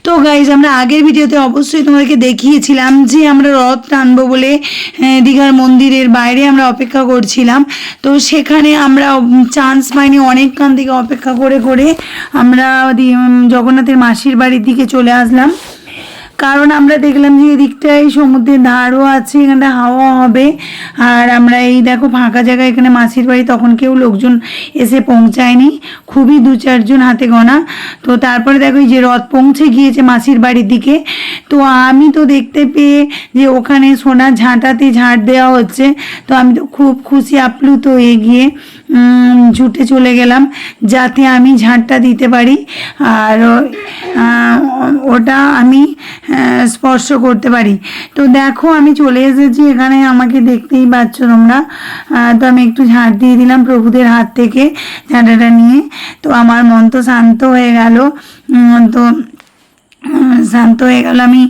তো গাইজ আমরা আগের ভিডিওতে অবশ্যই তোমাদেরকে দেখিয়েছিলাম যে আমরা রথ টানবো বলে দীঘার মন্দিরের বাইরে আমরা অপেক্ষা করছিলাম। তো সেখানে আমরা চান্স পাইনি, অনেকক্ষণ থেকে অপেক্ষা করে করে আমরা জগন্নাথের মাসির বাড়ির দিকে চলে আসলাম। কারণ আমরা দেখলাম যে এদিকটায় সমুদ্রের ধারও আছে, এখানটা হাওয়া হবে। আর আমরা এই দেখো ফাঁকা জায়গা, এখানে মাসির বাড়ি, তখন কেউ লোকজন এসে পৌঁছায়নি, খুবই 2-4 জন হাতে গোনা। তো তারপরে দেখো এই যে রথ পৌঁছে গিয়েছে মাসির বাড়ির দিকে। তো আমি তো দেখতে পেয়ে যে ওখানে সোনার ঝাঁটাতে ঝাঁট দেওয়া হচ্ছে, তো আমি তো খুব খুশি আপ্লুত হয়ে গিয়ে ছুটে চলে গেলাম যাতে আমি ঝাঁটটা দিতে পারি আর ওটা আমি স্পর্শ করতে পারি। তো দেখো আমি চলে এসেছি এখানে, আমাকে দেখতেই পাচ্ছ তোমরা। তো আমি একটু ঝাঁট দিয়ে দিলাম প্রভুদের হাত থেকে ঝাঁটাটা নিয়ে। তো আমার মন তো শান্ত হয়ে গেল। তো শান্ত হয়ে গেল, আমি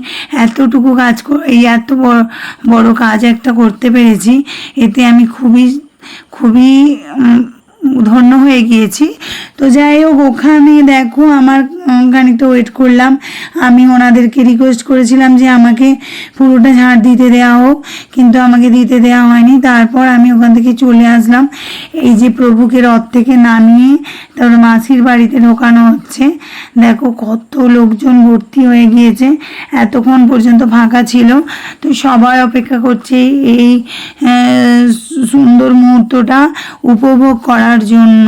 এতটুকু কাজ এই এত বড় কাজ একটা করতে পেরেছি, এতে আমি খুবই ধন্য হয়ে গিয়েছি। তো যাই হোক, ওখানে দেখো আমার খানিকটা ওয়েট করলাম। আমি ওনাদেরকে রিকোয়েস্ট করেছিলাম যে আমাকে পুরোটা ঝাড় দিতে দেওয়া হোক, কিন্তু আমাকে দিতে দেওয়া হয়নি। তারপর আমি ওখান থেকে চলে আসলাম। এই যে প্রভুকে রথ থেকে নামিয়ে তারপরে মাসির বাড়িতে ঢোকানো হচ্ছে। দেখো কত লোকজন ভর্তি হয়ে গিয়েছে, এতক্ষণ পর্যন্ত ফাঁকা ছিল। তো সবাই অপেক্ষা করছে এই সুন্দর মুহূর্তটা উপভোগ করার জন্য।